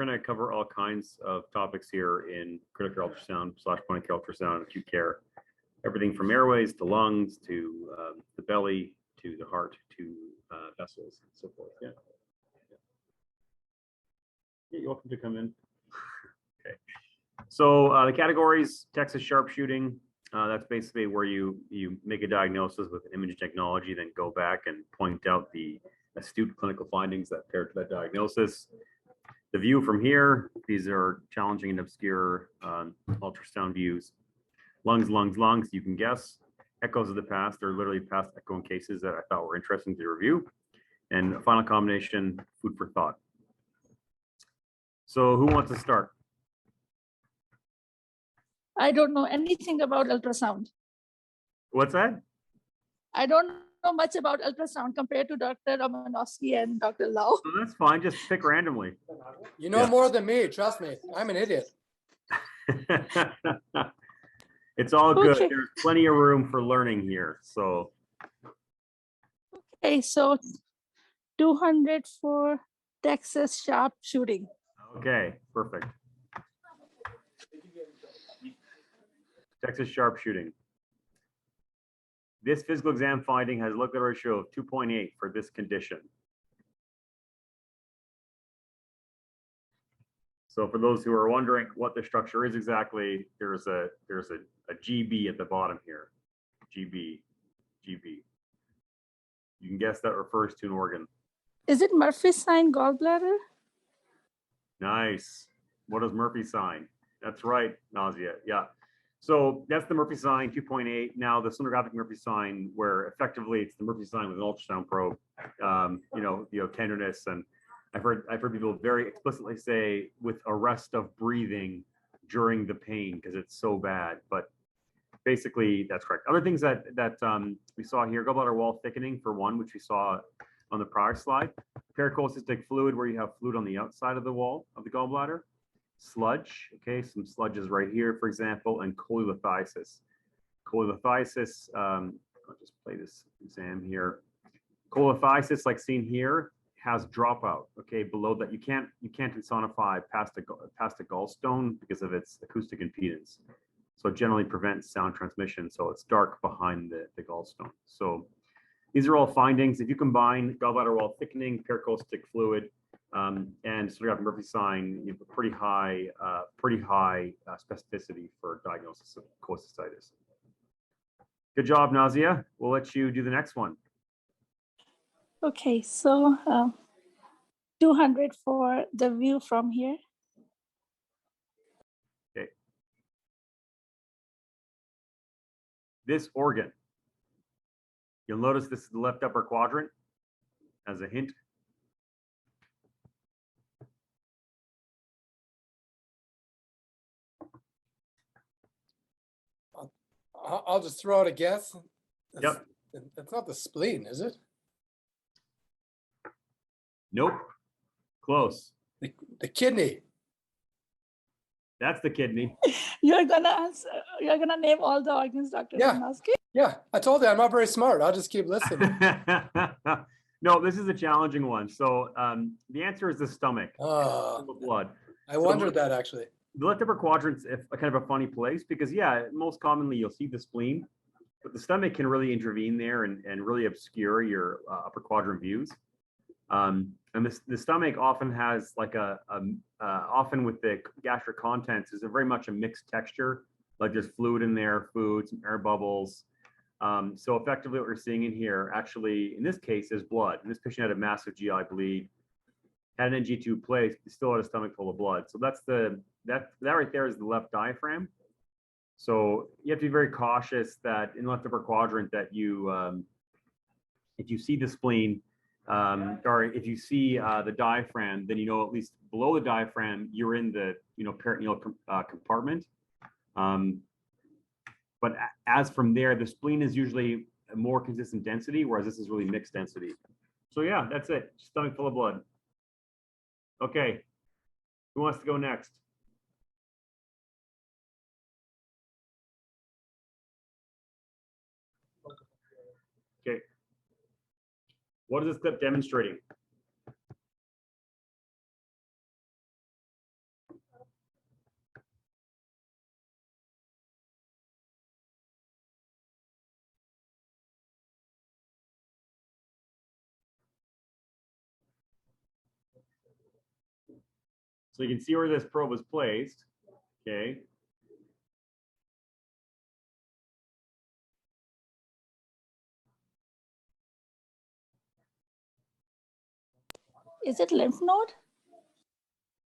going to cover all kinds of topics here in critical ultrasound / point of care ultrasound, acute care. Everything from airways to lungs to the belly to the heart to vessels and so forth. Yeah. You're welcome to come in. Okay. So the categories: Texas sharpshooting. That's basically where you make a diagnosis with image technology, then go back and point out the astute clinical findings that pair to that diagnosis. The view from here, these are challenging and obscure ultrasound views. Lungs, you can guess. Echoes of the past, they're literally past echoing cases that I thought were interesting to review. And a final combination, food for thought. So who wants to start? I don't know anything about ultrasound. What's that? I don't know much about ultrasound compared to Dr. Romanowski and Dr. Lau. Oh, that's fine. Just pick randomly. You know more than me. Trust me. I'm an idiot. It's all good. Okay. There's plenty of room for learning here. So. Okay, so 200 for Texas sharpshooting. Okay, perfect. Texas sharpshooting. This physical exam finding has a look-at ratio of 2.8 for this condition. So for those who are wondering what the structure is exactly, there's a GB at the bottom here. GB. You can guess that refers to an organ. Is it Murphy's sign gallbladder? Nice. What is Murphy sign? That's right, Nausea. Yeah. So that's the Murphy sign, 2.8. Now the sonographic Murphy sign, where effectively it's the Murphy sign with an ultrasound probe. Tenderness, and I've heard people very explicitly say with arrest of breathing during the pain because it's so bad. But basically, that's correct. Other things that we saw here: gallbladder wall thickening for one, which we saw on the prior slide. Pericholocystic fluid, where you have fluid on the outside of the wall of the gallbladder. Sludge, okay, some sludges right here, for example, and cholelithiasis. Cholelithiasis, I'll just play this exam here. Cholelithiasis, like seen here, has dropout, okay, below that. You can't insonify past a gallstone because of its acoustic impedance. So it generally prevents sound transmission, so it's dark behind the gallstone. So these are all findings. If you combine gallbladder wall thickening, pericholestic fluid, and sonographic Murphy sign, you have a pretty high specificity for diagnosis of cholecystitis. Good job, Nausea. We'll let you do the next one. Okay, so 200 for the view from here. Okay. This organ, you'll notice this is the left upper quadrant as a hint. I'll just throw out a guess. Yep. It's not the spleen, is it? Nope. Close. The kidney. That's the kidney. You're gonna name all the organs, Dr. Yeah. Romanowski? Yeah, I told you I'm not very smart. I'll just keep listening. No, this is a challenging one. So the answer is the stomach. Blood. I wondered that actually. The left upper quadrant's kind of a funny place because, yeah, most commonly you'll see the spleen, but the stomach can really intervene there and really obscure your upper quadrant views. And the stomach often has like often with the gastric contents is very much a mixed texture, like there's fluid in there, food, some air bubbles. So effectively what we're seeing in here, actually, in this case, is blood. And this patient had a massive GI bleed, had an NG2 place, but still had a stomach full of blood. So that right there is the left diaphragm. So you have to be very cautious that in the left upper quadrant that you, if you see the spleen, or if you see the diaphragm, then you know at least below the diaphragm you're in the peritoneal compartment. But as from there, the spleen is usually a more consistent density, whereas this is really mixed density. So yeah, that's it. Stomach full of blood. Okay, who wants to go next? Okay. What is this clip demonstrating? So you can see where this probe is placed. Okay. Is it lymph node?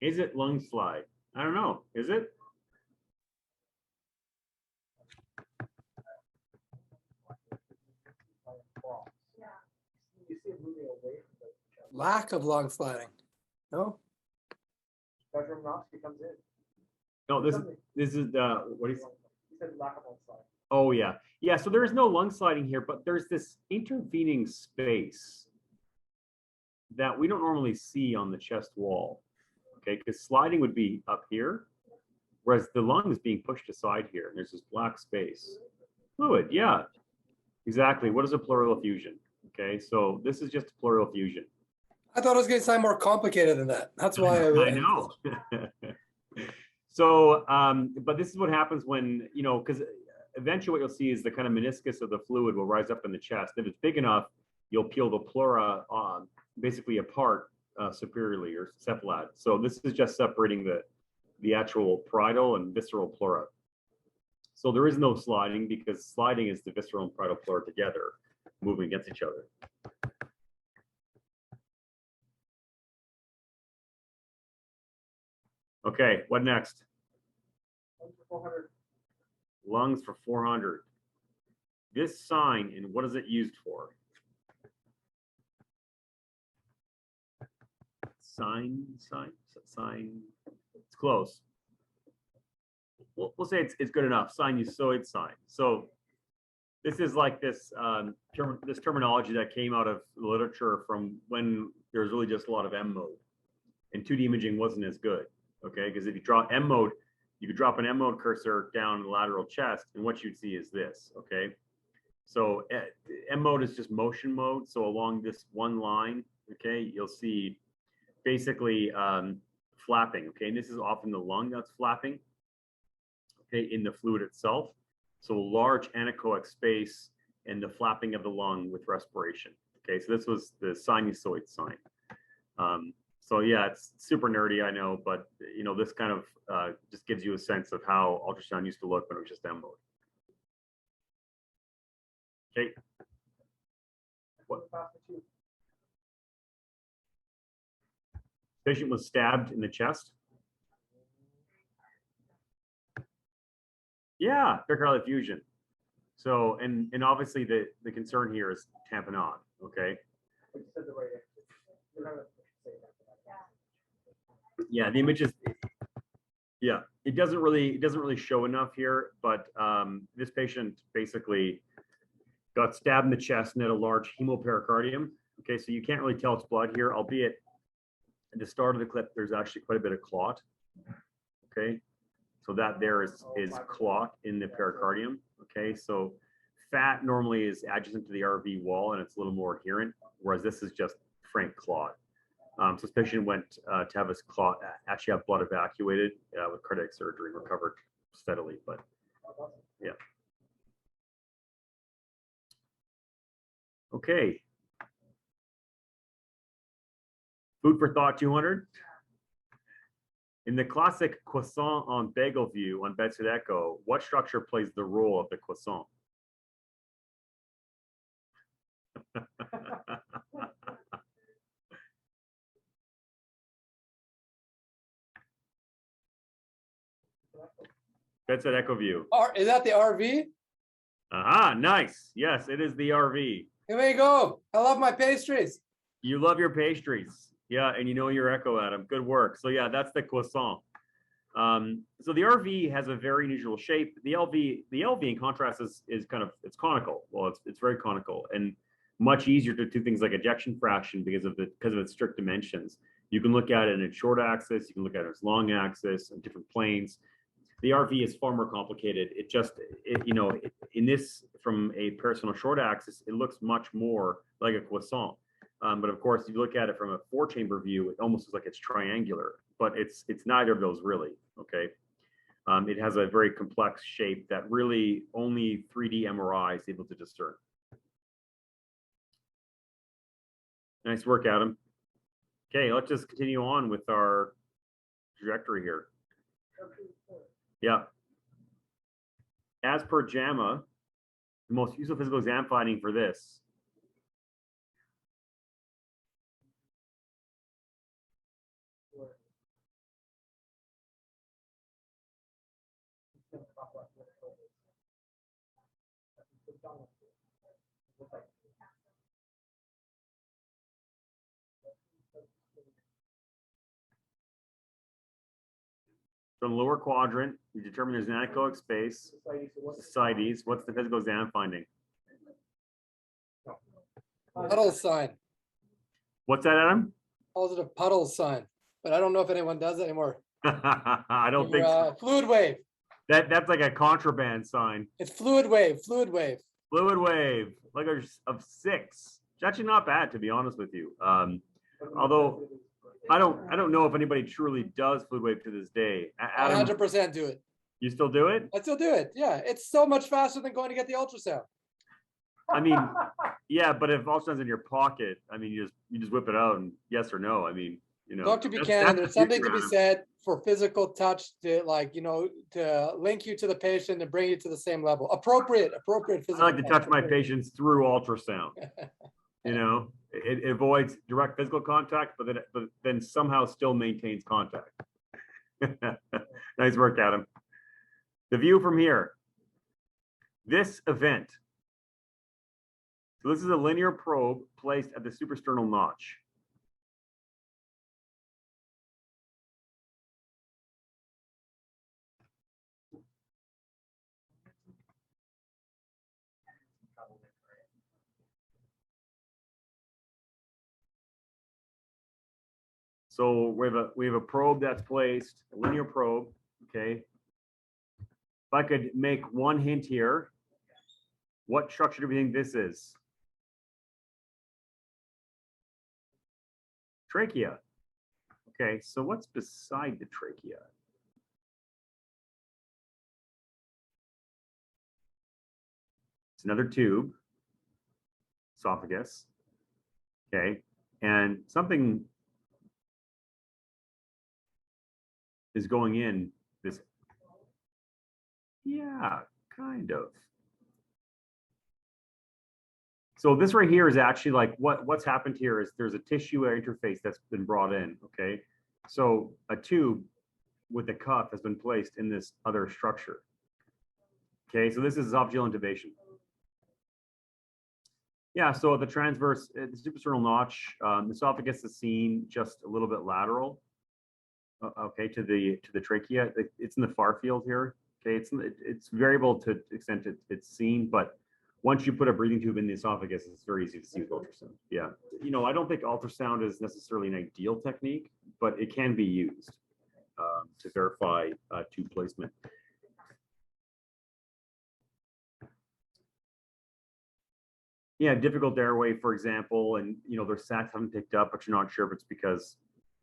Is it lung slide? I don't know. Is it? Lack of lung sliding. No? No, this is what is. Oh yeah, yeah. So there is no lung sliding here, but there's this intervening space that we don't normally see on the chest wall. Okay, because sliding would be up here, whereas the lung is being pushed aside here, and there's this black space. Fluid, yeah, exactly. What is a pleural effusion? Okay, so this is just a pleural effusion. I thought it was going to sound more complicated than that. That's why I know. So, but this is what happens when, you know, because eventually what you'll see is the kind of meniscus of the fluid will rise up in the chest. If it's big enough, you'll peel the pleura basically apart superiorly or cephalad. So this is just separating the actual parietal and visceral pleura. So there is no sliding because sliding is the visceral and parietal pleura together moving against each other. Okay, what next? Lungs for 400. This sign, and what is it used for? Sign. It's close. We'll say it's good enough. Sinusoid sign. So this is like this this terminology that came out of literature from when there was really just a lot of M mode, and 2D imaging wasn't as good. Okay, because if you draw M mode, you could drop an M mode cursor down the lateral chest, and what you'd see is this. Okay, so M mode is just motion mode. So along this one line, okay, you'll see basically flapping. Okay, and this is often the lung that's flapping. Okay, in the fluid itself. So large anechoic space and the flapping of the lung with respiration. Okay, so this was the sinusoid sign. So yeah, it's super nerdy, I know, but you know, this kind of just gives you a sense of how ultrasound used to look when it was just M mode. Okay. What? Patient was stabbed in the chest. Yeah, pericardial effusion. So, and obviously the concern here is tamponade. Okay. Yeah, the image is. Yeah, it doesn't really show enough here, but this patient basically got stabbed in the chest and had a large hemopericardium. Okay, so you can't really tell it's blood here, albeit at the start of the clip there's actually quite a bit of clot. Okay, so that there is clot in the pericardium. Okay, so fat normally is adjacent to the RV wall and it's a little more adherent, whereas this is just frank clot. So this patient went to have his clot actually have blood evacuated with cardiac surgery and recovered steadily, but yeah. Okay. Food for thought 200. In the classic croissant on bagel view on bedside echo, what structure plays the role of the croissant? Bedside echo view. Is that the RV? Aha, nice. Yes, it is the RV. Here we go. I love my pastries. You love your pastries. Yeah, and you know your echo, Adam. Good work. So yeah, that's the croissant. So the RV has a very unusual shape. The LV in contrast is kind of, it's conical. Well, it's very conical and much easier to do things like ejection fraction because of its strict dimensions. You can look at it in its short axis, you can look at it in its long axis and different planes. The RV is far more complicated. In this, from a personal short axis, it looks much more like a croissant. But of course, if you look at it from a 4-chamber view, it almost looks like it's triangular, but it's neither of those really, okay? It has a very complex shape that really only 3D MRI is able to discern. Nice work, Adam. Okay, let's just continue on with our trajectory here. Yeah. As per JAMA, the most useful physical exam finding for this. So in the lower quadrant, we determine there's an anechoic space. Ascites. What's the physical exam finding? Puddle sign. What's that, Adam? Positive puddle sign. But I don't know if anyone does it anymore. I don't think so. Fluid wave. That's like a contraband sign. It's fluid wave. Fluid wave. Fluid wave, like of 6. It's actually not bad, to be honest with you. Although I don't know if anybody truly does fluid wave to this day. Adam, 100% do it. you still do it? I still do it. Yeah, it's so much faster than going to get the ultrasound. I mean, yeah, but if ultrasound's in your pocket, I mean, you just whip it out and yes or no. I mean, you know. Dr. Buchanan, there's something to be said for physical touch to, like, you know, to link you to the patient and bring you to the same level. Appropriate physical. I like to touch my patients through ultrasound. You know, it avoids direct physical contact, but then somehow still maintains contact. Nice work, Adam. The view from here. This event. So this is a linear probe placed at the suprasternal notch. So we have a probe that's placed, a linear probe, okay? If I could make one hint here, what structure do we think this is? Trachea. Okay, so what's beside the trachea? It's another tube, esophagus, okay? And something is going in this, yeah, kind of. So this right here is actually like what's happened here is there's a tissue interface that's been brought in, okay? So a tube with a cuff has been placed in this other structure. Okay, so this is esophageal intubation. Yeah, so the transverse, the suprasternal notch, the esophagus is seen just a little bit lateral. Okay, to the trachea. It's in the far field here. Okay, it's variable to the extent it's seen, but once you put a breathing tube in the esophagus, it's very easy to see with ultrasound. Yeah, you know, I don't think ultrasound is necessarily an ideal technique, but it can be used to verify tube placement. Yeah, difficult airway, for example, and you know their sacs haven't picked up, but you're not sure if it's because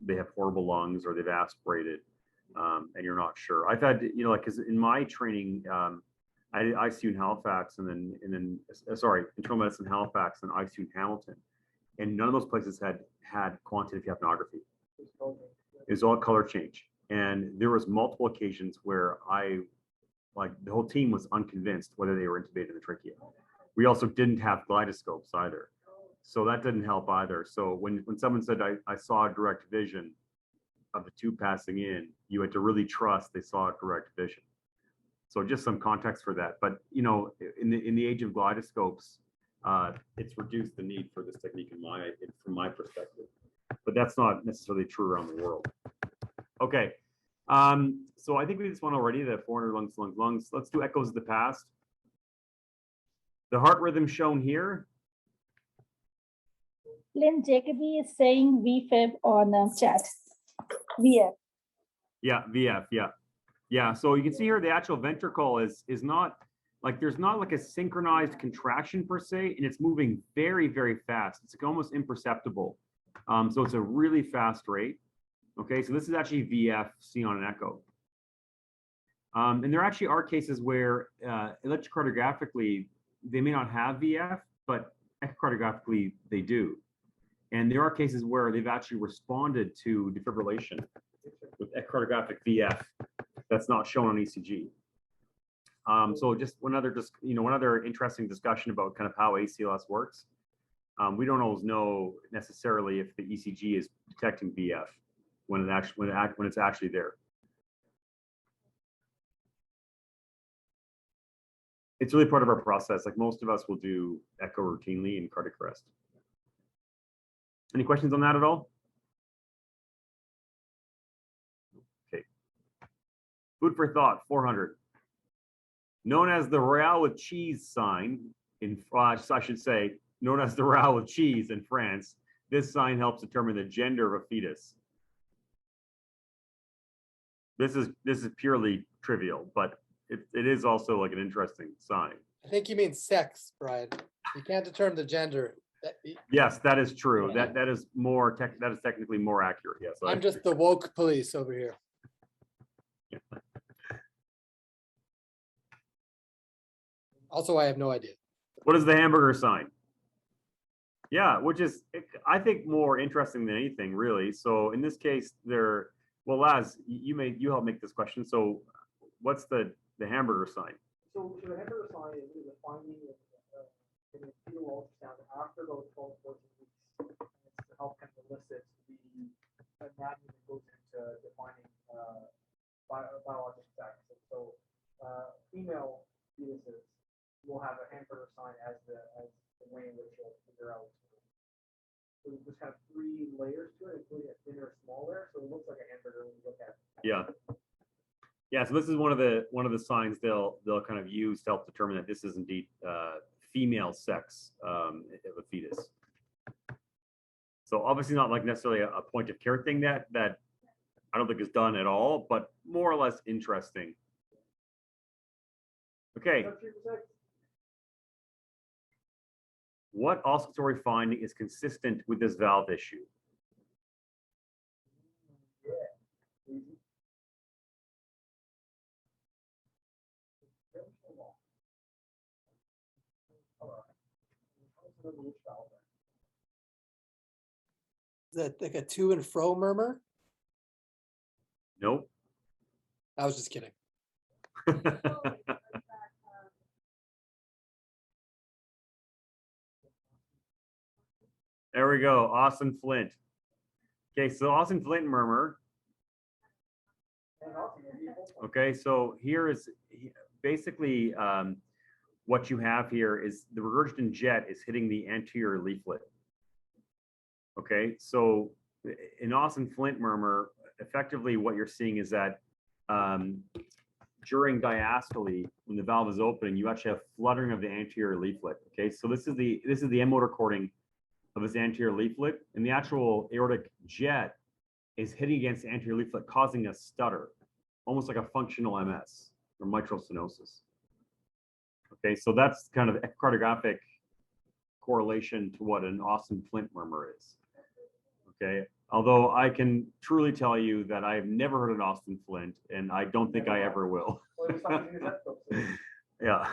they have horrible lungs or they've aspirated, and you're not sure. I've had, you know, like, because in my training, I did ICU in Halifax and then sorry, internal medicine Halifax and ICU in Hamilton, and none of those places had quantitative capnography. It was all color change, and there was multiple occasions where the whole team was unconvinced whether they were intubated in the trachea. We also didn't have gyroscopes either. So that didn't help either. So when someone said, I saw a direct vision of the tube passing in, you had to really trust they saw a direct vision. So just some context for that. But, you know, in the age of gyroscopes, it's reduced the need for this technique from my perspective. But that's not necessarily true around the world. Okay. So I think we did this one already, the 400 lungs. Let's do echoes of the past. The heart rhythm shown here. Lynn Jacoby is saying VFib on chat. VF. Yeah, VF, yeah. Yeah, so you can see here the actual ventricle is not, like, there's not like a synchronized contraction per se, and it's moving very, very fast. It's almost imperceptible. So it's a really fast rate. Okay, so this is actually VF seen on an echo. And there actually are cases where electrocardiographically, they may not have VF, but echocardiographically they do. And there are cases where they've actually responded to defibrillation with echocardiographic VF that's not shown on ECG. So just one other interesting discussion about kind of how ACLS works. We don't always know necessarily if the ECG is detecting VF when it's actually there. It's really part of our process. Like most of us will do echo routinely in cardiac arrest. Any questions on that at all? Okay. Food for thought, 400. Known as the Royale with cheese sign I should say, known as the Royale with cheese in France, this sign helps determine the gender of a fetus. This is purely trivial, but it is also like an interesting sign. I think you mean sex, Brian. You can't determine the gender. Yes, that is true. Yeah. That is technically more accurate. Yes. I'm just the woke police over here. Also, I have no idea. What is the hamburger sign? Yeah, which is, I think, more interesting than anything, really. So in this case, well, Laz, you help make this question. So what's the hamburger sign? So the hamburger sign is a finding in the fetal ultrasound after those 12 to 14 weeks. And it's to help kind of elicit the anatomy that goes into defining biological facts. So female fetuses will have a hamburger sign as the way in which you'll figure out. So there's kind of 3 layers to it, including a thinner, small layer. So it looks like a hamburger when you look at it. Yeah. Yeah, so this is one of the signs they'll kind of use to help determine that this is indeed female sex of a fetus. So obviously not like necessarily a point of care thing that I don't think is done at all, but more or less interesting. Okay. What auscultatory finding is consistent with this valve issue? Is that like a to and fro murmur? Nope. I was just kidding. There we go. Austin Flint. Okay, so Austin Flint murmur. Okay, so here is basically what you have here is the regurgitant jet is hitting the anterior leaflet. Okay, so in Austin Flint murmur, effectively what you're seeing is that during diastole, when the valve is opening, you actually have fluttering of the anterior leaflet. Okay, so this is the end motor cording of his anterior leaflet, and the actual aortic jet is hitting against the anterior leaflet, causing a stutter, almost like a functional MS or mitral stenosis. Okay, so that's kind of echocardiographic correlation to what an Austin Flint murmur is. Okay, although I can truly tell you that I've never heard an Austin Flint, and I don't think I ever will. Yeah.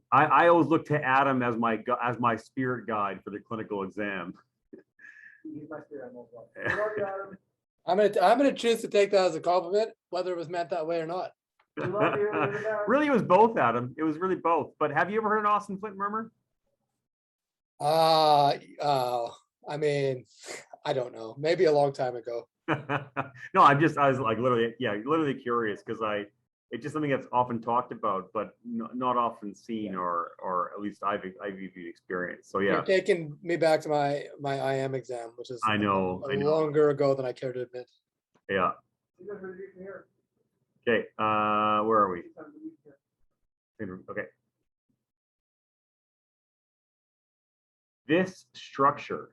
I always look to Adam as my spirit guide for the clinical exam. He's my spirit animal. I'm gonna choose to take that as a compliment, whether it was meant that way or not. Really, it was both, Adam. It was really both. But have you ever heard an Austin Flint murmur? I mean, I don't know. Maybe a long time ago. No, I was like literally curious because it's just something that's often talked about, but not often seen, or at least I've experienced. So yeah, You're taking me back to my IM exam, which is I know longer ago than I care to admit. Yeah. Okay, where are we? Okay. This structure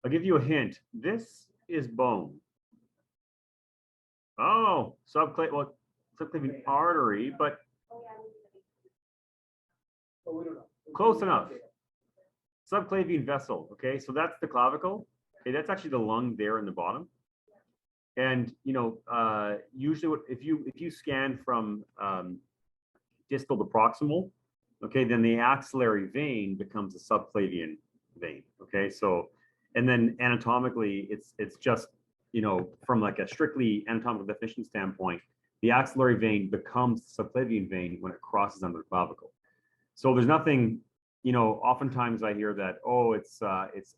I'll give you a hint. This is bone. Oh, subclavian artery, but close enough. Subclavian vessel. Okay, so that's the clavicle. Okay, that's actually the lung there in the bottom. And usually if you scan from distal to proximal, okay, then the axillary vein becomes a subclavian vein. Okay, so and then anatomically, it's just from like a strictly anatomical definition standpoint, the axillary vein becomes the subclavian vein when it crosses under the clavicle. So there's nothing, oftentimes I hear that, oh, it's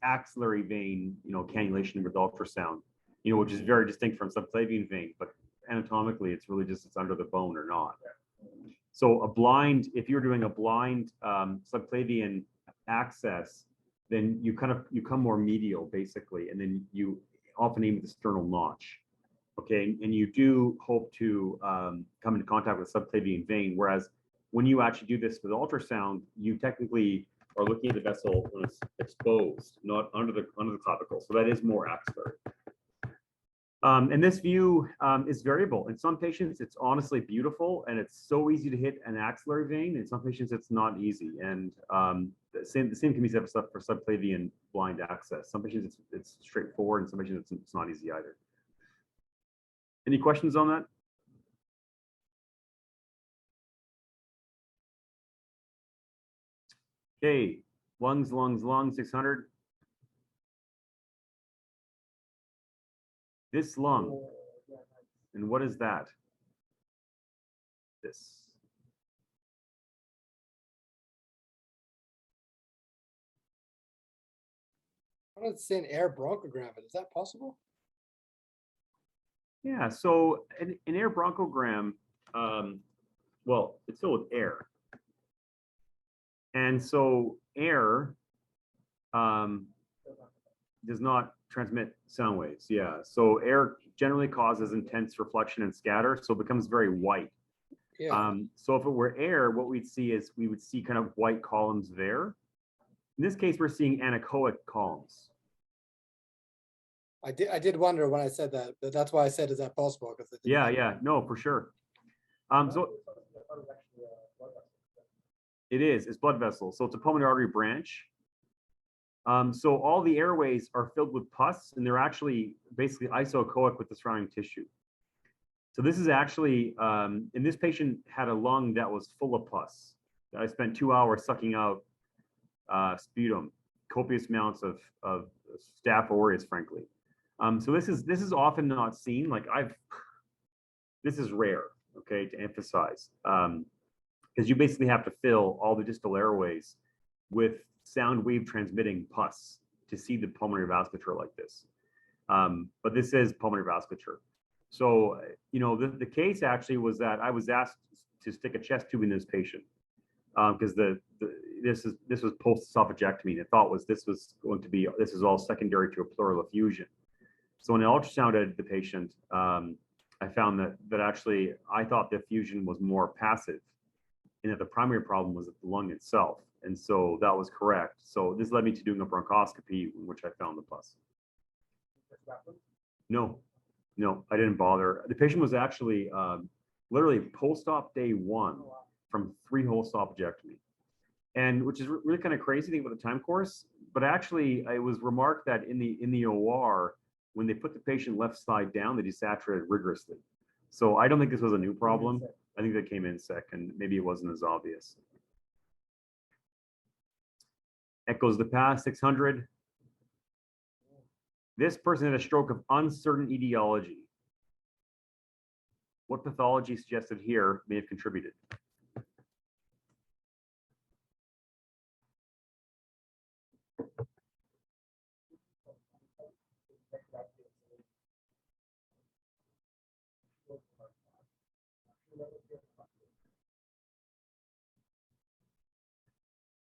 axillary vein, cannulation with ultrasound, which is very distinct from subclavian vein, but anatomically it's really just it's under the bone or not. So if you're doing a blind subclavian access, then you come more medial basically, and then you often aim at the sternal notch. Okay, and you do hope to come into contact with the subclavian vein, whereas when you actually do this with ultrasound, you technically are looking at the vessel when it's exposed, not under the clavicle. So that is more axillary. And this view is variable. In some patients, it's honestly beautiful, and it's so easy to hit an axillary vein. In some patients, it's not easy. And the same can be said for subclavian blind access. Some patients, it's straightforward, and some patients, it's not easy either. Any questions on that? Okay, lungs, 600. This lung, and what is that? This. I wanted to say an air bronchogram. Is that possible? Yeah, so an air bronchogram, well, it's filled with air. And so air does not transmit sound waves. Yeah, so air generally causes intense reflection and scatter, so it becomes very white. Yeah. So if it were air, what we'd see is we would see kind of white columns there. In this case, we're seeing anechoic columns. I did wonder when I said that, but that's why I said, is that possible? Because Yeah, no, for sure. So it is, it's blood vessels. So it's a pulmonary artery branch. So all the airways are filled with pus, and they're actually basically isoechoic with the surrounding tissue. So this is actually, and this patient had a lung that was full of pus. I spent 2 hours sucking out sputum, copious amounts of Staph aureus, frankly. So this is often not seen. Like this is rare, okay, to emphasize, because you basically have to fill all the distal airways with sound wave transmitting pus to see the pulmonary vasculature like this. But this is pulmonary vasculature. So, the case actually was that I was asked to stick a chest tube in this patient because this was post-esophagectomy. The thought was this was all secondary to a pleural effusion. So when I ultrasounded the patient, I found that actually I thought the effusion was more passive, and that the primary problem was at the lung itself. And so that was correct. So this led me to doing a bronchoscopy, in which I found the pus. No, I didn't bother. The patient was actually literally post-op day 1 from 3-hole esophagectomy, and which is really kind of crazy thing about the time course. But actually, it was remarked that in the OR, when they put the patient left side down, they desaturated rigorously. So I don't think this was a new problem. I think that came in sick, and maybe it wasn't as obvious. Echoes the past, 600. This person had a stroke of uncertain etiology. What pathology suggested here may have contributed?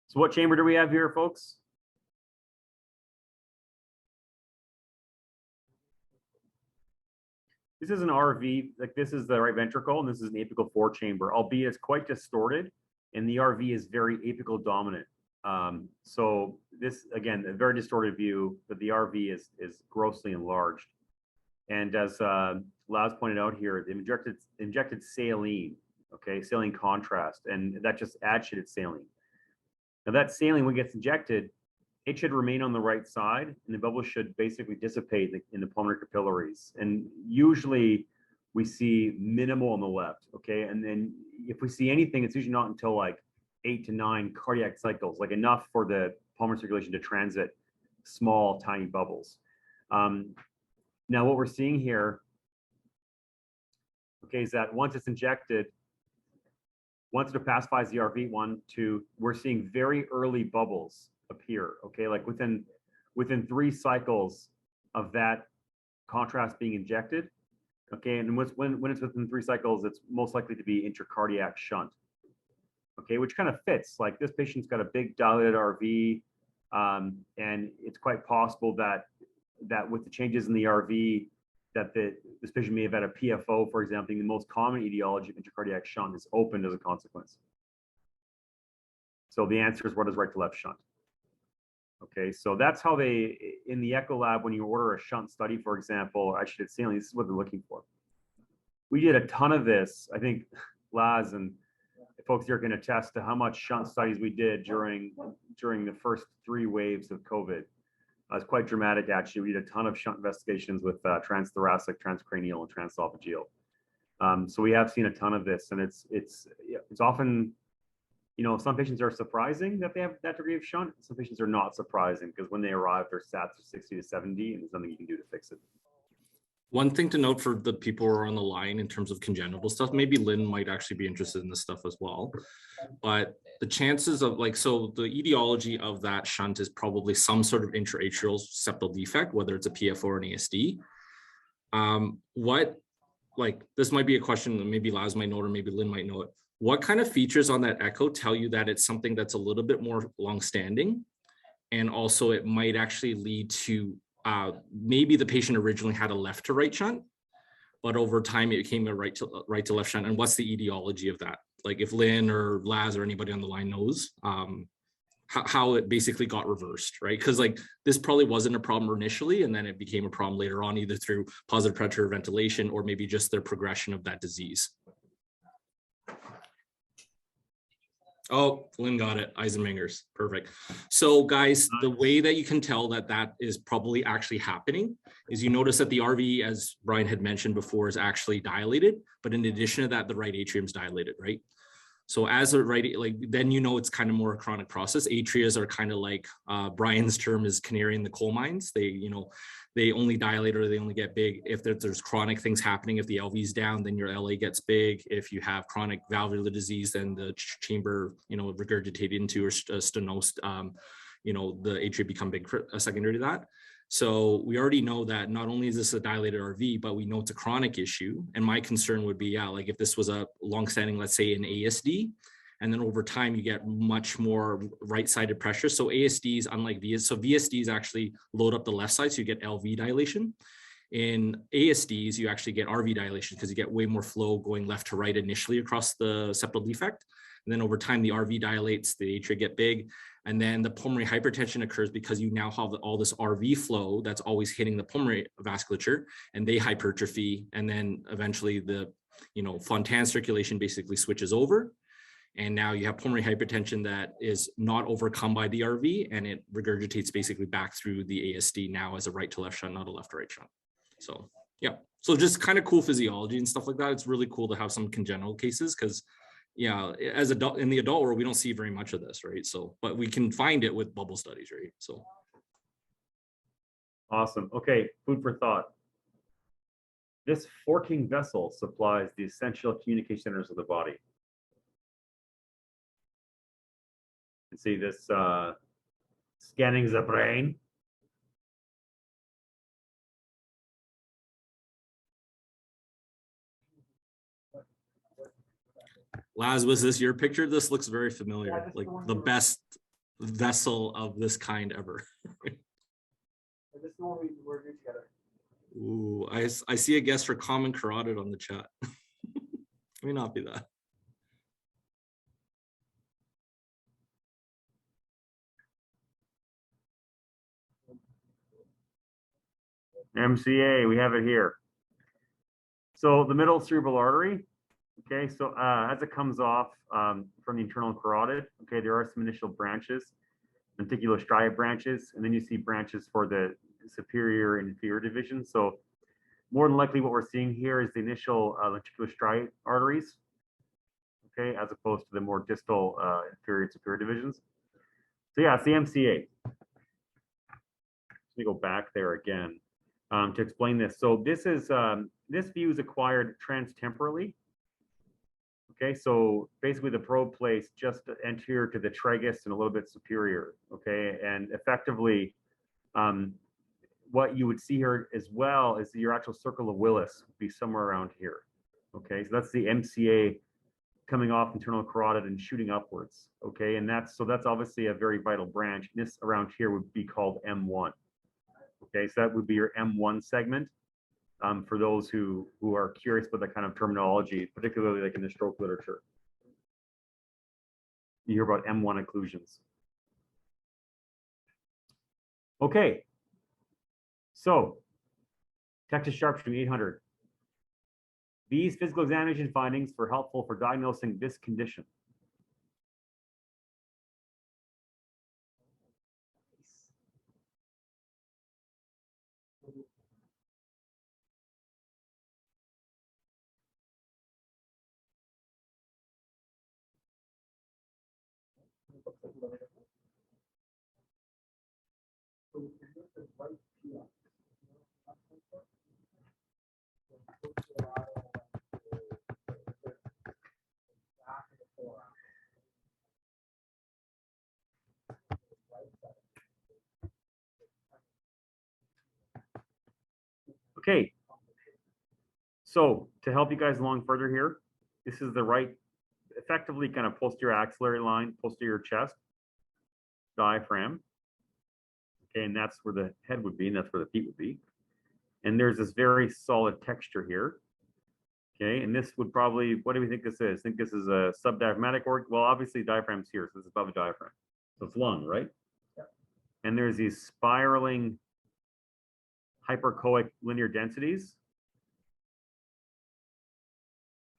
So what chamber do we have here, folks? This is an RV, like this is the right ventricle, and this is an apical 4 chamber, albeit it's quite distorted, and the RV is very apical dominant. So this, again, a very distorted view, but the RV is grossly enlarged. And as Laz pointed out here, they injected saline, okay, saline contrast, and that just agitated saline. Now that saline, when it gets injected, it should remain on the right side, and the bubbles should basically dissipate in the pulmonary capillaries. And usually we see minimal on the left, okay? And then if we see anything, it's usually not until like 8 to 9 cardiac cycles, like enough for the pulmonary circulation to transit small, tiny bubbles. Now what we're seeing here, okay, is that once it's injected, once it pacifies the RV 1, 2, we're seeing very early bubbles appear, okay, like within 3 cycles of that contrast being injected, okay, and when it's within 3 cycles, it's most likely to be intracardiac shunt, okay, which kind of fits. Like this patient's got a big dilated RV, and it's quite possible that with the changes in the RV, that this patient may have had a PFO, for example. The most common etiology of intracardiac shunt is opened as a consequence. So the answer is, what is right to left shunt? Okay, so that's how they, in the echo lab, when you order a shunt study, for example, actually at saline, this is what they're looking for. We did a ton of this. I think Laz and folks here can attest to how much shunt studies we did during the first 3 waves of COVID. It's quite dramatic, actually. We did a ton of shunt investigations with transthoracic, transcranial, and transesophageal. So we have seen a ton of this, and it's often, you know, some patients are surprising that they have that degree of shunt. Some patients are not surprising because when they arrive, their stats are 60 to 70, and there's nothing you can do to fix it. One thing to note for the people who are on the line in terms of congenital stuff, maybe Lynn might actually be interested in this stuff as well. But the chances of so the etiology of that shunt is probably some sort of intraatrial septal defect, whether it's a PFO or an ASD. This might be a question that maybe Laz might know, or maybe Lynn might know it. What kind of features on that echo tell you that it's something that's a little bit more longstanding? And also it might actually lead to maybe the patient originally had a left to right shunt, but over time it became a right to left shunt. And what's the etiology of that? Like if Lynn or Laz or anybody on the line knows how it basically got reversed, right? Because like this probably wasn't a problem initially, and then it became a problem later on, either through positive pressure ventilation or maybe just their progression of that disease. Oh, Lynn got it. Eisenmenger's. Perfect. So guys, the way that you can tell that that is probably actually happening is you notice that the RV, as Brian had mentioned before, is actually dilated. But in addition to that, the right atrium's dilated, right? So as a right, then you know it's kind of more a chronic process. Atrias are kind of like Brian's term is canary in the coal mines. They only dilate or they only get big if there's chronic things happening. If the LV is down, then your LA gets big. If you have chronic valvular disease, then the chamber, regurgitated into or stenosed, the atria become big secondary to that. So we already know that not only is this a dilated RV, but we know it's a chronic issue. And my concern would be, like if this was a longstanding, let's say an ASD, and then over time you get much more right-sided pressure. So ASDs, unlike VSDs, so VSDs actually load up the left side, so you get LV dilation. In ASDs, you actually get RV dilation because you get way more flow going left to right initially across the septal defect. And then over time, the RV dilates, the atria get big, and then the pulmonary hypertension occurs because you now have all this RV flow that's always hitting the pulmonary vasculature, and they hypertrophy. And then eventually the, Fontan circulation basically switches over. And now you have pulmonary hypertension that is not overcome by the RV, and it regurgitates basically back through the ASD now as a right to left shunt, not a left to right shunt. So, yeah. So just kind of cool physiology and stuff like that. It's really cool to have some congenital cases because, as in the adult world, we don't see very much of this, right? So, but we can find it with bubble studies, right? So. Awesome. Okay, food for thought. This forking vessel supplies the essential communication centers of the body. You see this scanning the brain. Laz, was this your picture? This looks very familiar, like the best vessel of this kind ever. This is the one we were doing together. Ooh, I see a guess for common carotid on the chat. May not be that. MCA, we have it here. So the middle cerebral artery, okay, so as it comes off from the internal carotid, okay, there are some initial branches. lenticular striate branches, and then you see branches for the superior and inferior division. So more than likely what we're seeing here is the initial lenticular striate arteries, okay, as opposed to the more distal inferior and superior divisions. So yeah, it's the MCA. Let me go back there again to explain this. So this is this view is acquired transtemporally. Okay, so basically the probe placed just anterior to the tragus and a little bit superior. Okay, and effectively, what you would see here as well is your actual circle of Willis would be somewhere around here. Okay, so that's the MCA coming off internal carotid and shooting upwards. Okay, and that's obviously a very vital branch. This around here would be called M1. Okay, so that would be your M1 segment. For those who are curious about that kind of terminology, particularly like in the stroke literature. You hear about M1 occlusions. Okay. So, Texas Sharpshooting 800. These physical examination findings were helpful for diagnosing this condition. Okay, so to help you guys along further here, this is the right, effectively kind of posterior axillary line, posterior chest, diaphragm. Okay, and that's where the head would be, and that's where the feet would be. And there's this very solid texture here. Okay, and this would probably, what do we think this is? I think this is a subdiaphragmatic organ. Well, obviously diaphragm's here, so it's above the diaphragm. So it's lung, right? Yeah. And there's these spiraling hypercoic linear densities.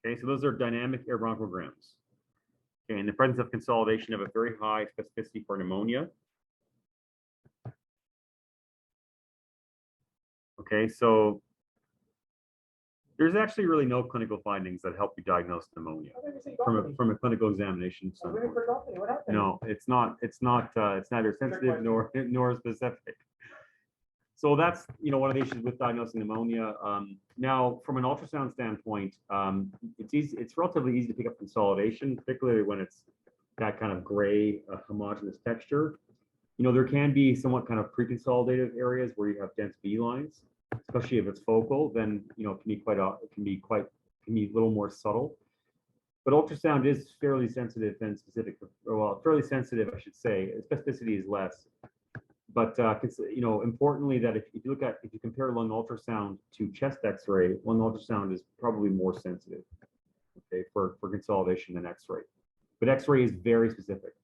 Okay, so those are dynamic air bronchograms. Okay, in the presence of consolidation of a very high specificity for pneumonia. Okay, so there's actually really no clinical findings that help you diagnose pneumonia from a clinical examination standpoint. No, it's not. It's neither sensitive nor specific. So that's one of the issues with diagnosing pneumonia. Now, from an ultrasound standpoint, it's easy. It's relatively easy to pick up consolidation, particularly when it's that kind of gray, homogeneous texture. There can be somewhat kind of pre-consolidative areas where you have dense B lines, especially if it's focal. Then it can be a little more subtle. But ultrasound is fairly sensitive and specific. Well, fairly sensitive, I should say. Specificity is less. But importantly, that if you compare lung ultrasound to chest X-ray, lung ultrasound is probably more sensitive, okay, for consolidation than X-ray. But X-ray is very specific.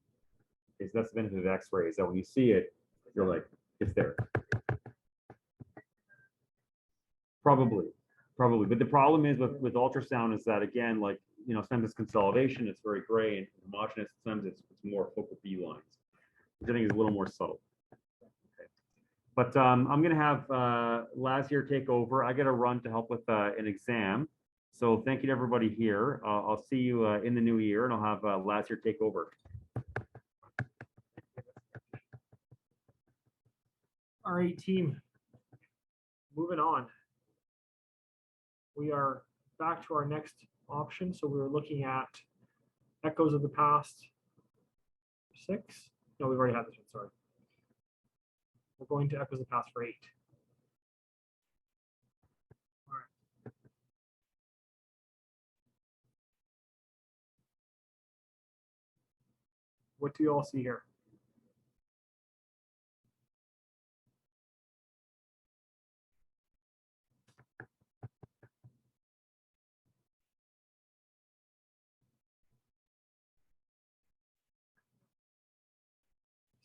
Okay, so that's the benefit of X-ray, is that when you see it, you're like, it's there. Probably. But the problem is with ultrasound is that, again, like, sometimes it's consolidation, it's very gray and homogeneous. Sometimes it's more focal B lines, which I think is a little more subtle. But I'm going to have Laz here take over. I got to run to help with an exam. So thank you to everybody here. I'll see you in the new year, and I'll have Laz here take over. All right, team. Moving on. We are back to our next option. So we were looking at echoes of the past 6. No, we've already had this one, sorry. We're going to echoes of the past for 8. All right. What do you all see here?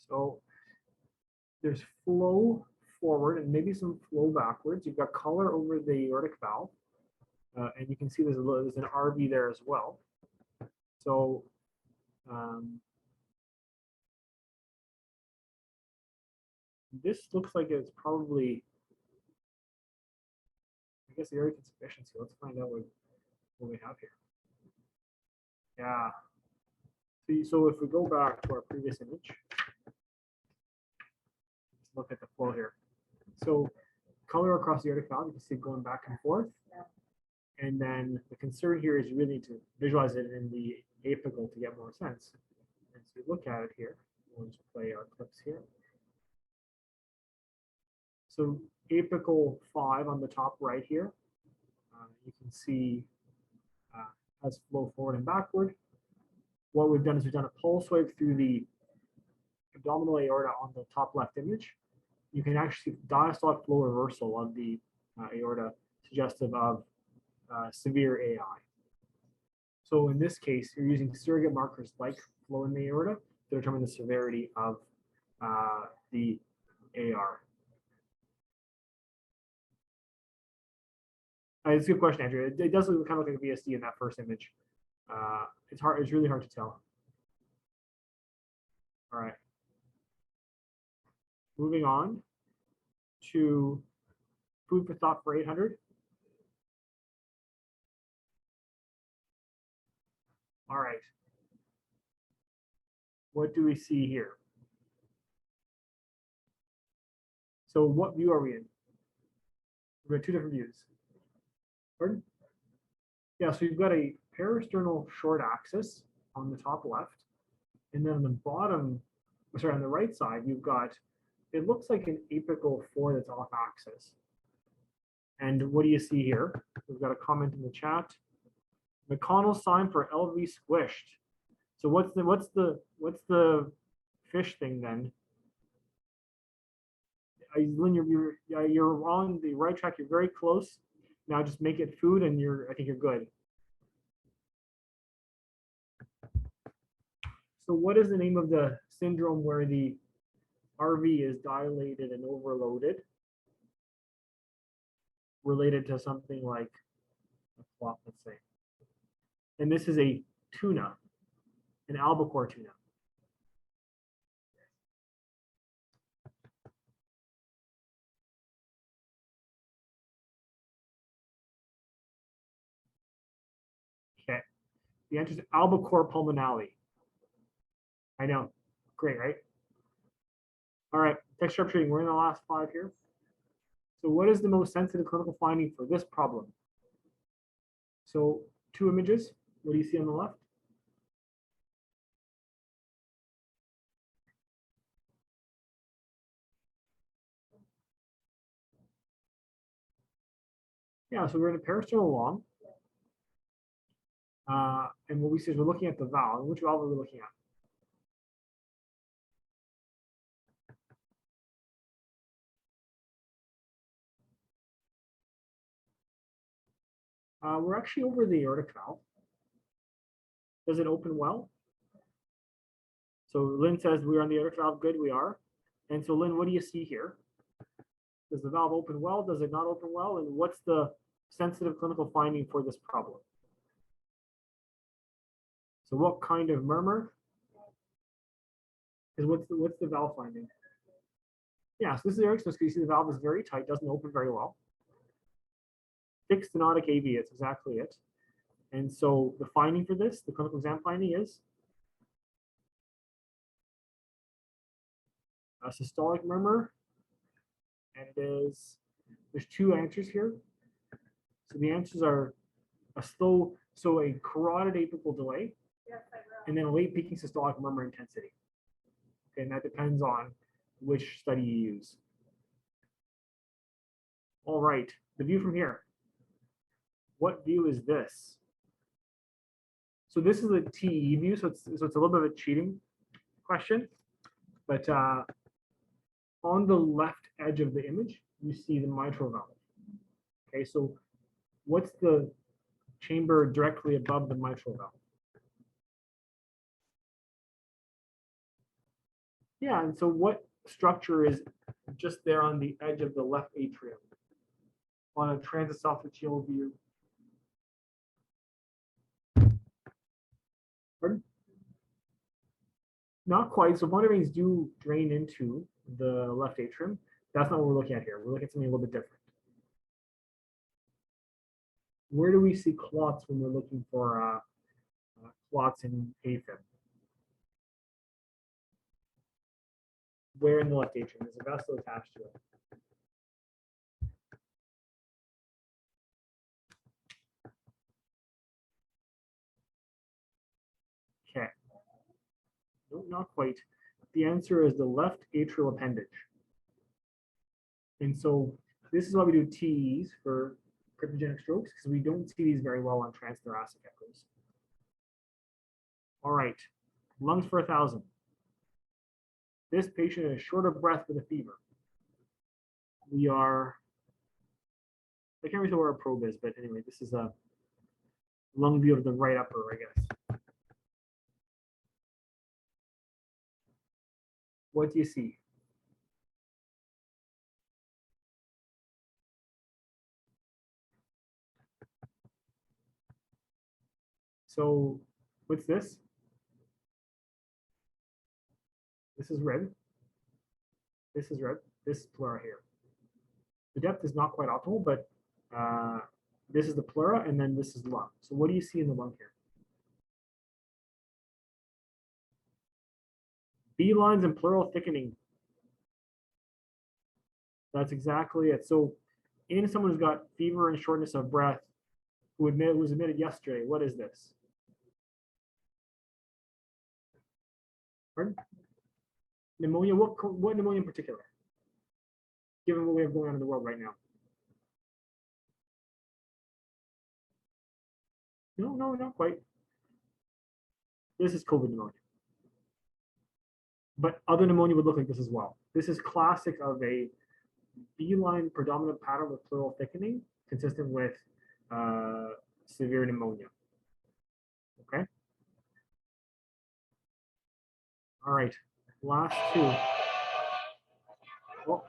So there's flow forward and maybe some flow backwards. You've got color over the aortic valve, and you can see there's an RV there as well. So This looks like it's probably, I guess, aortic insufficiency. Let's find out what we have here. Yeah. See, so if we go back to our previous image, let's look at the flow here. So color across the aortic valve, you can see it going back and forth. And then the concern here is you really need to visualize it in the apical to get more sense. And so we look at it here. We'll just play our clips here. So apical 5 on the top right here, you can see has flow forward and backward. What we've done is we've done a pulse wave through the abdominal aorta on the top left image. You can actually see diastolic flow reversal of the aorta, suggestive of severe AI. So in this case, you're using surrogate markers like flow in the aorta to determine the severity of the AR. It's a good question, Andrew. It does look kind of like a VSD in that first image. It's hard. It's really hard to tell. All right. Moving on to food for thought for 800. All right. What do we see here? So what view are we in? We have two different views. Pardon? Yeah, so you've got a parasternal short axis on the top left, and then on the bottom, sorry, on the right side, you've got, it looks like an apical 4 that's off axis. And what do you see here? We've got a comment in the chat. McConnell's sign for LV squished. So what's the fish thing then? Lynn, you're on the right track. You're very close. Now just make it food, and I think you're good. So what is the name of the syndrome where the RV is dilated and overloaded, related to something like a flop, let's say? And this is a tuna, an albacore tuna. Okay, the answer is albacore pulmonale. I know, great, right? All right, text sharpshooting, we're in the last 5 here. So what is the most sensitive clinical finding for this problem? So 2 images, what do you see on the left? Yeah, so we're in a parasternal long. And what we see is we're looking at the valve. Which valve are we looking at? We're actually over the aortic valve. Does it open well? So Lynn says we're on the aortic valve. Good, we are. And so Lynn, what do you see here? Does the valve open well? Does it not open well? And what's the sensitive clinical finding for this problem? So what kind of murmur? Is what's the valve finding? Yeah, so this is aortic stenosis. You see the valve is very tight, doesn't open very well. Thick stenotic AV, it's exactly it. And so the finding for this, the clinical exam finding is a systolic murmur. And there's 2 answers here. So the answers are a slow, so a carotid apical delay, and then a late peaking systolic murmur intensity. Okay, and that depends on which study you use. All right, the view from here. What view is this? So this is a TE view, so it's a little bit of a cheating question, but on the left edge of the image, you see the mitral valve. Okay, so what's the chamber directly above the mitral valve? Yeah, and so what structure is just there on the edge of the left atrium on a transesophageal view? Pardon? Not quite. So pulmonary veins do drain into the left atrium. That's not what we're looking at here. We're looking at something a little bit different. Where do we see clots when we're looking for clots in AFib? Where in the left atrium? There's a vessel attached to it. Okay. No, not quite. The answer is the left atrial appendage. And so this is why we do TEs for cryptogenic strokes, because we don't see these very well on transthoracic echoes. All right, lungs for 1,000. This patient is short of breath with a fever. We are, I can't really tell where our probe is, but anyway, this is a lung view of the right upper, I guess. What do you see? So what's this? This is red. This is red. This is pleura here. The depth is not quite optimal, but this is the pleura, and then this is lung. So what do you see in the lung here? B lines and pleural thickening. That's exactly it. So in someone who's got fever and shortness of breath, who was admitted yesterday, what is this? Pardon? Pneumonia, what pneumonia in particular? Given what we have going on in the world right now. No, not quite. This is COVID pneumonia. But other pneumonia would look like this as well. This is classic of a B-line predominant pattern with pleural thickening, consistent with severe pneumonia. Okay. All right, last two. Oh.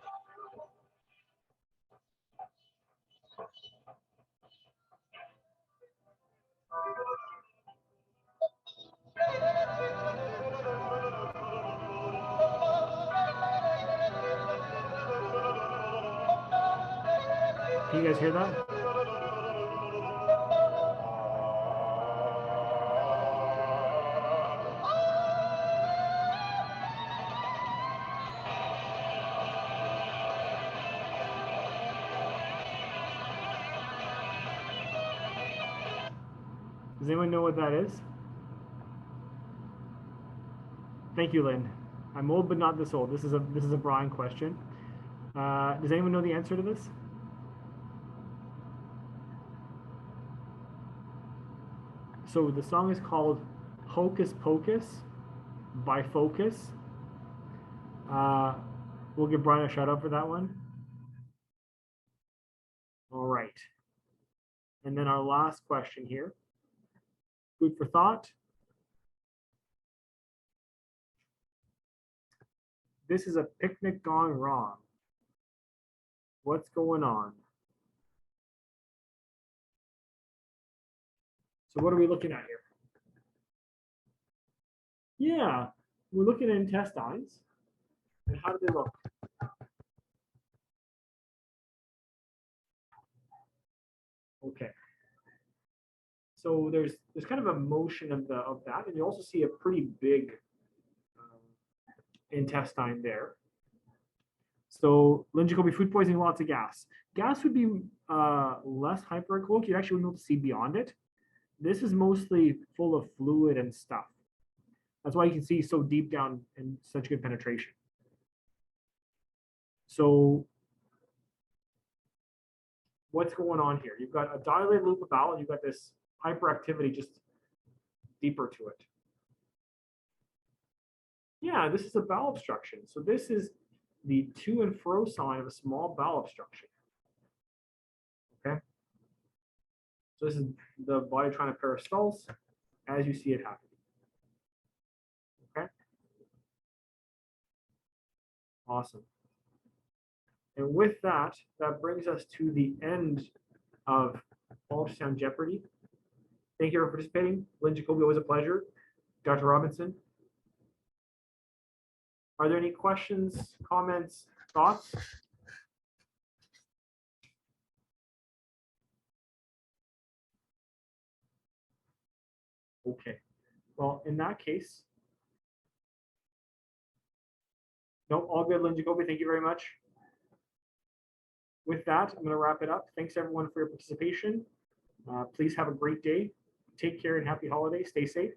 Can you guys hear that? Does anyone know what that is? Thank you, Lynn. I'm old, but not this old. This is a Brian question. Does anyone know the answer to this? So the song is called Hocus Pocus by Focus. We'll give Brian a shout out for that one. All right. And then our last question here. Food for thought. This is a picnic gone wrong. What's going on? So what are we looking at here? Yeah, we're looking at intestines. And how do they look? Okay. So there's kind of a motion of that, and you also see a pretty big intestine there. So Lynn Jacoby, food poisoning, lots of gas. Gas would be less hyperechoic. You actually wouldn't be able to see beyond it. This is mostly full of fluid and stuff. That's why you can see so deep down and such good penetration. So what's going on here? You've got a dilated loop of bowel, and you've got this hyperactivity just deeper to it. Yeah, this is a bowel obstruction. So this is the to and fro sign of a small bowel obstruction. Okay. So this is the body trying to peristalse as you see it happening. Okay. Awesome. And with that, that brings us to the end of Ultrasound Jeopardy. Thank you for participating. Lynn Jacoby, always a pleasure. Dr. Robinson. Are there any questions, comments, thoughts? Okay, well, in that case. No, all good, Lindsay Gobi, thank you very much. With that, I'm going to wrap it up. Thanks everyone for your participation. Please have a great day. Take care and happy holidays. Stay safe.